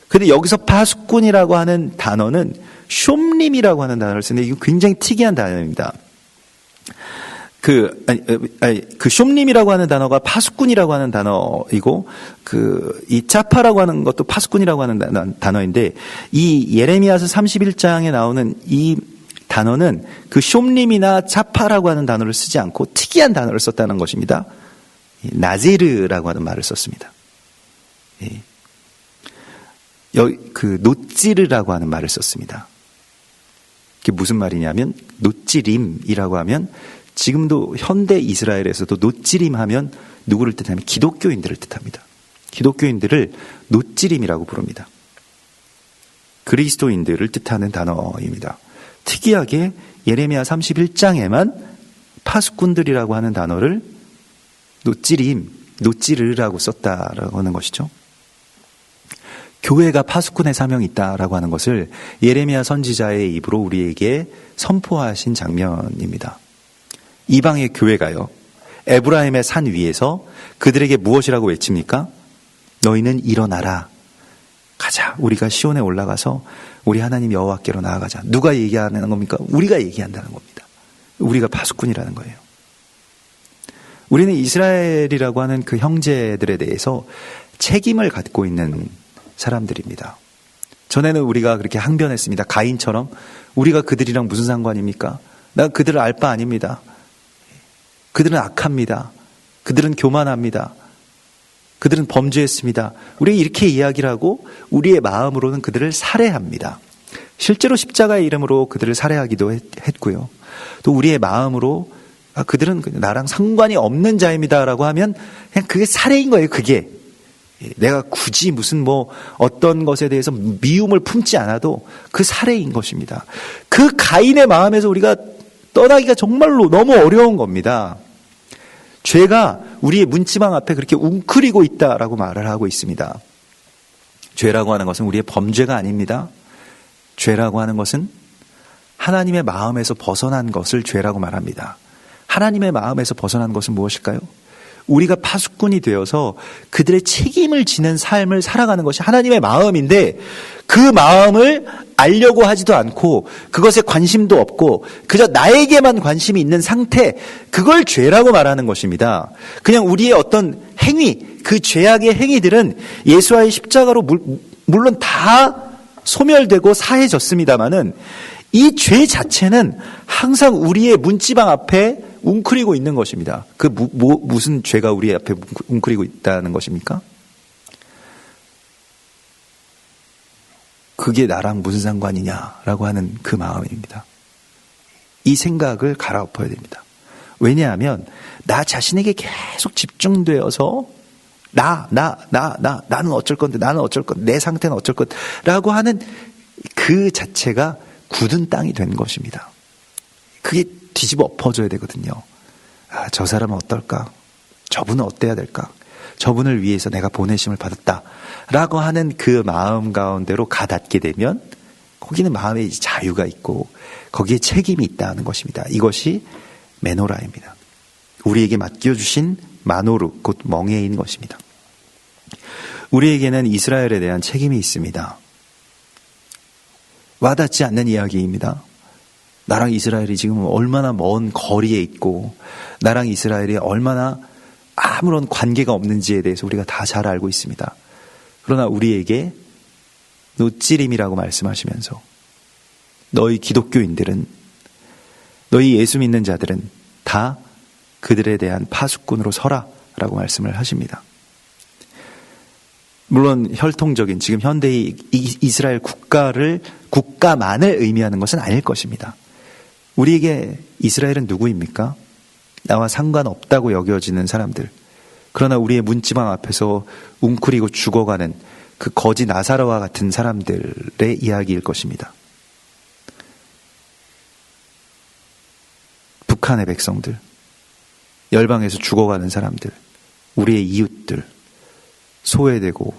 근데 여기서 파수꾼이라고 하는 단어는 숑림이라고 하는 단어를 쓰는데, 이거 굉장히 특이한 단어입니다. 그 숑림이라고 하는 단어가 파수꾼이라고 하는 단어이고, 이 짜파라고 하는 것도 파수꾼이라고 하는 단어인데, 이 예레미야서 31장에 나오는 이 단어는 그 숑림이나 짜파라고 하는 단어를 쓰지 않고 특이한 단어를 썼다는 것입니다. 나제르라고 하는 말을 썼습니다. 노찌르라고 하는 말을 썼습니다. 그게 무슨 말이냐면, 노찌림이라고 하면 지금도 현대 이스라엘에서도 노찌림 하면 누구를 뜻하면 기독교인들을 뜻합니다. 기독교인들을 노찌림이라고 부릅니다. 그리스도인들을 뜻하는 단어입니다. 특이하게 예레미야 31장에만 파수꾼들이라고 하는 단어를 노찌르라고 썼다라고 하는 것이죠. 교회가 파수꾼의 사명이 있다라고 하는 것을 예레미야 선지자의 입으로 우리에게 선포하신 장면입니다. 이방의 교회가요, 에브라임의 산 위에서 그들에게 무엇이라고 외칩니까? 너희는 일어나라. 가자. 우리가 시온에 올라가서 우리 하나님 여호와께로 나아가자. 누가 얘기하는 겁니까? 우리가 얘기한다는 겁니다. 우리가 파수꾼이라는 거예요. 우리는 이스라엘이라고 하는 그 형제들에 대해서 책임을 갖고 있는 사람들입니다. 전에는 우리가 그렇게 항변했습니다. 가인처럼 우리가 그들이랑 무슨 상관입니까? 나 그들을 알 바 아닙니다. 그들은 악합니다. 그들은 교만합니다. 그들은 범죄했습니다. 우리가 이렇게 이야기를 하고 우리의 마음으로는 그들을 살해합니다. 실제로 십자가의 이름으로 그들을 살해하기도 했고요. 또 우리의 마음으로 그들은 나랑 상관이 없는 자입니다라고 하면 그냥 그게 살해인 거예요. 그게 내가 굳이 무슨 어떤 것에 대해서 미움을 품지 않아도 그 살해인 것입니다. 그 가인의 마음에서 우리가 떠나기가 정말로 너무 어려운 겁니다. 죄가 우리의 문지방 앞에 그렇게 웅크리고 있다라고 말을 하고 있습니다. 죄라고 하는 것은 우리의 범죄가 아닙니다. 죄라고 하는 것은 하나님의 마음에서 벗어난 것을 죄라고 말합니다. 하나님의 마음에서 벗어난 것은 무엇일까요? 우리가 파수꾼이 되어서 그들의 책임을 지는 삶을 살아가는 것이 하나님의 마음인데, 그 마음을 알려고 하지도 않고 그것에 관심도 없고 그저 나에게만 관심이 있는 상태, 그걸 죄라고 말하는 것입니다. 그냥 우리의 어떤 행위, 그 죄악의 행위들은 예수와의 십자가로 물론 다 소멸되고 사해졌습니다마는 이 죄 자체는 항상 우리의 문지방 앞에 웅크리고 있는 것입니다. 무슨 죄가 우리 앞에 웅크리고 있다는 것입니까? 그게 나랑 무슨 상관이냐라고 하는 그 마음입니다. 이 생각을 갈아엎어야 됩니다. 왜냐하면 나 자신에게 계속 집중되어서 나는 어쩔 건데, 나는 어쩔 건데, 내 상태는 어쩔 건데라고 하는 그 자체가 굳은 땅이 된 것입니다. 그게 뒤집어 엎어져야 되거든요. 저 사람은 어떨까? 저분은 어때야 될까? 저분을 위해서 내가 보내심을 받았다 라고 하는 그 마음 가운데로 가닿게 되면 거기는 마음의 자유가 있고 거기에 책임이 있다는 것입니다. 이것이 메노라입니다. 우리에게 맡겨주신 마노르, 곧 멍에인 것입니다. 우리에게는 이스라엘에 대한 책임이 있습니다. 와닿지 않는 이야기입니다. 나랑 이스라엘이 지금 얼마나 먼 거리에 있고 나랑 이스라엘이 얼마나 아무런 관계가 없는지에 대해서 우리가 다 잘 알고 있습니다. 그러나 우리에게 노찌림이라고 말씀하시면서 너희 기독교인들은, 너희 예수 믿는 자들은 다 그들에 대한 파수꾼으로 서라 라고 말씀을 하십니다. 물론 혈통적인 지금 현대의 이스라엘 국가만을 의미하는 것은 아닐 것입니다. 우리에게 이스라엘은 누구입니까? 나와 상관없다고 여겨지는 사람들. 그러나 우리의 문지방 앞에서 웅크리고 죽어가는 그 거지 나사로와 같은 사람들의 이야기일 것입니다. 북한의 백성들, 열방에서 죽어가는 사람들, 우리의 이웃들, 소외되고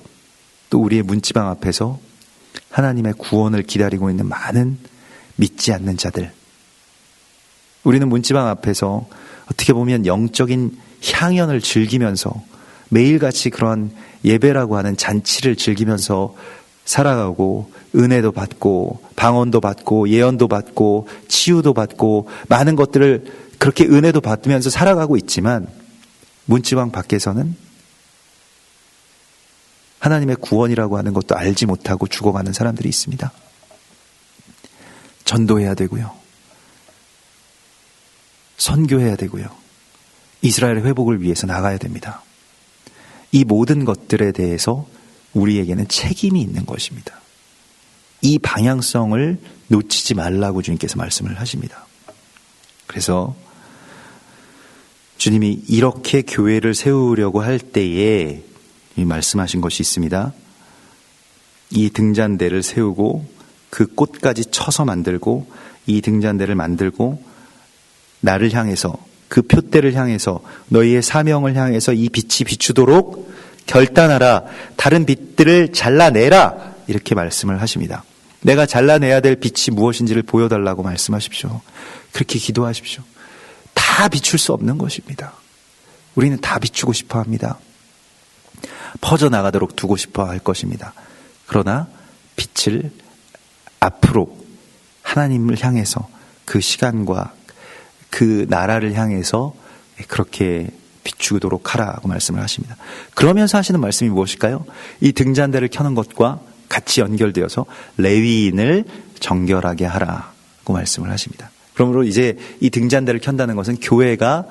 또 우리의 문지방 앞에서 하나님의 구원을 기다리고 있는 많은 믿지 않는 자들. 우리는 문지방 앞에서 어떻게 보면 영적인 향연을 즐기면서 매일같이 그런 예배라고 하는 잔치를 즐기면서 살아가고 은혜도 받고 방언도 받고 예언도 받고 치유도 받고 많은 것들을 그렇게 은혜도 받으면서 살아가고 있지만 문지방 밖에서는 하나님의 구원이라고 하는 것도 알지 못하고 죽어가는 사람들이 있습니다. 전도해야 되고요. 선교해야 되고요. 이스라엘의 회복을 위해서 나가야 됩니다. 이 모든 것들에 대해서 우리에게는 책임이 있는 것입니다. 이 방향성을 놓치지 말라고 주님께서 말씀을 하십니다. 그래서 주님이 이렇게 교회를 세우려고 할 때에 말씀하신 것이 있습니다. 이 등잔대를 세우고 그 꽃까지 쳐서 만들고 이 등잔대를 만들고 나를 향해서 그 표대를 향해서 너희의 사명을 향해서 이 빛이 비추도록 결단하라. 다른 빛들을 잘라내라. 이렇게 말씀을 하십니다. 내가 잘라내야 될 빛이 무엇인지를 보여달라고 말씀하십시오. 그렇게 기도하십시오. 다 비출 수 없는 것입니다. 우리는 다 비추고 싶어 합니다. 퍼져나가도록 두고 싶어 할 것입니다. 그러나 빛을 앞으로 하나님을 향해서 그 시간과 그 나라를 향해서 그렇게 비추도록 하라고 말씀을 하십니다. 그러면서 하시는 말씀이 무엇일까요? 이 등잔대를 켜는 것과 같이 연결되어서 레위인을 정결하게 하라고 말씀을 하십니다. 그러므로 이제 이 등잔대를 켠다는 것은 교회가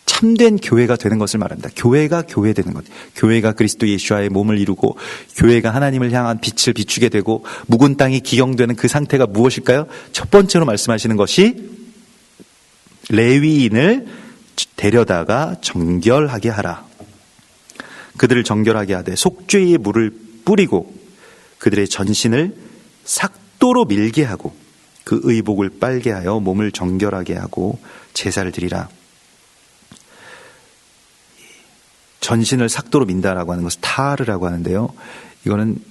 참된 교회가 되는 것을 말합니다. 교회가 교회되는 것. 교회가 그리스도 예수와의 몸을 이루고 교회가 하나님을 향한 빛을 비추게 되고 묵은 땅이 기경되는 그 상태가 무엇일까요? 첫 번째로 말씀하시는 것이 레위인을 데려다가 정결하게 하라. 그들을 정결하게 하되 속죄의 물을 뿌리고 그들의 전신을 삭도로 밀게 하고 그 의복을 빨게 하여 몸을 정결하게 하고 제사를 드리라. 전신을 삭도로 민다라고 하는 것은 타르라고 하는데요. 이거는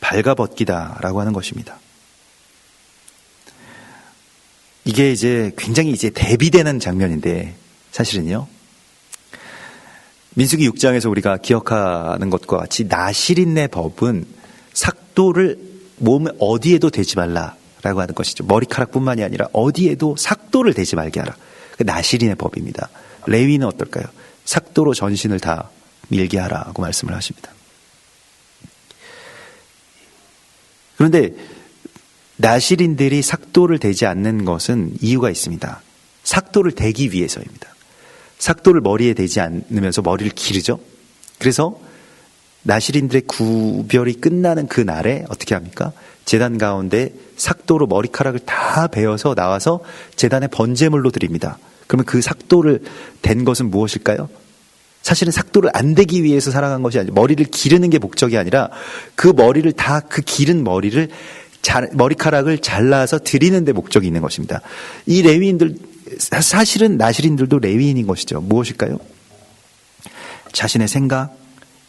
발가벗기다라고 하는 것입니다. 이게 이제 굉장히 이제 대비되는 장면인데 사실은요. 민수기 6장에서 우리가 기억하는 것과 같이 나실인의 법은 삭도를 몸에 어디에도 대지 말라라고 하는 것이죠. 머리카락뿐만이 아니라 어디에도 삭도를 대지 말게 하라. 그 나실인의 법입니다. 레위는 어떨까요? 삭도로 전신을 다 밀게 하라고 말씀을 하십니다. 그런데 나실인들이 삭도를 대지 않는 것은 이유가 있습니다. 삭도를 대기 위해서입니다. 삭도를 머리에 대지 않으면서 머리를 기르죠. 그래서 나실인들의 구별이 끝나는 그 날에 어떻게 합니까? 제단 가운데 삭도로 머리카락을 다 베어서 나와서 제단에 번제물로 드립니다. 그러면 그 삭도를 댄 것은 무엇일까요? 사실은 삭도를 안 대기 위해서 살아간 것이 아니라 머리를 기르는 게 목적이 아니라 그 머리를 다 그 기른 머리를 머리카락을 잘라서 드리는 데 목적이 있는 것입니다. 이 레위인들 사실은 나실인들도 레위인인 것이죠. 무엇일까요? 자신의 생각,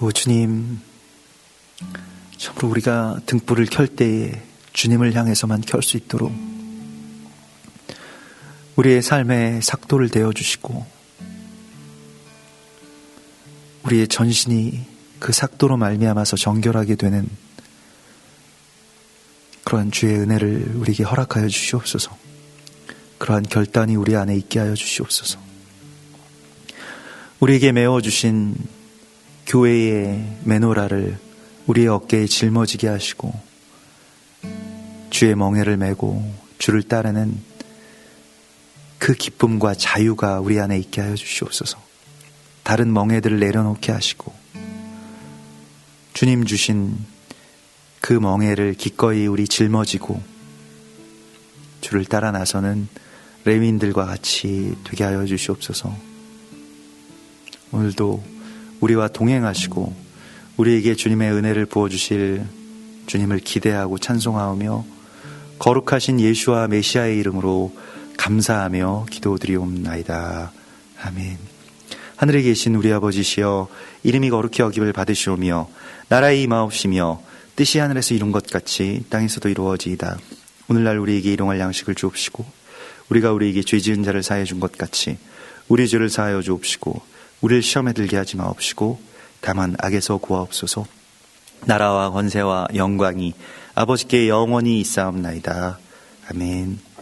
오 주님, 참으로 우리가 등불을 켤 때에 주님을 향해서만 켤 수 있도록 우리의 삶에 삭도를 대어주시고 우리의 전신이 그 삭도로 말미암아서 정결하게 되는 그러한 주의 은혜를 우리에게 허락하여 주시옵소서. 그러한 결단이 우리 안에 있게 하여 주시옵소서. 우리에게 메워주신 교회의 메노라를 우리의 어깨에 짊어지게 하시고 주의 멍에를 메고 주를 따르는 그 기쁨과 자유가 우리 안에 있게 하여 주시옵소서. 다른 멍에들을 내려놓게 하시고 주님 주신 그 멍에를 기꺼이 우리 짊어지고 주를 따라 나서는 레위인들과 같이 되게 하여 주시옵소서. 오늘도 우리와 동행하시고 우리에게 주님의 은혜를 부어주실 주님을 기대하고 찬송하며 거룩하신 예수와 메시아의 이름으로 감사하며 기도드리옵나이다. 아멘. 하늘에 계신 우리 아버지시여, 이름이 거룩히 여김을 받으시오며 나라의 임하옵시며 뜻이 하늘에서 이룬 것 같이 땅에서도 이루어지이다. 오늘날 우리에게 일용할 양식을 주옵시고 우리가 우리에게 죄 지은 자를 사하여 준 것 같이 우리 죄를 사하여 주옵시고 우리를 시험에 들게 하지 마옵시고 다만 악에서 구하옵소서. 나라와 권세와 영광이 아버지께 영원히 있사옵나이다. 아멘.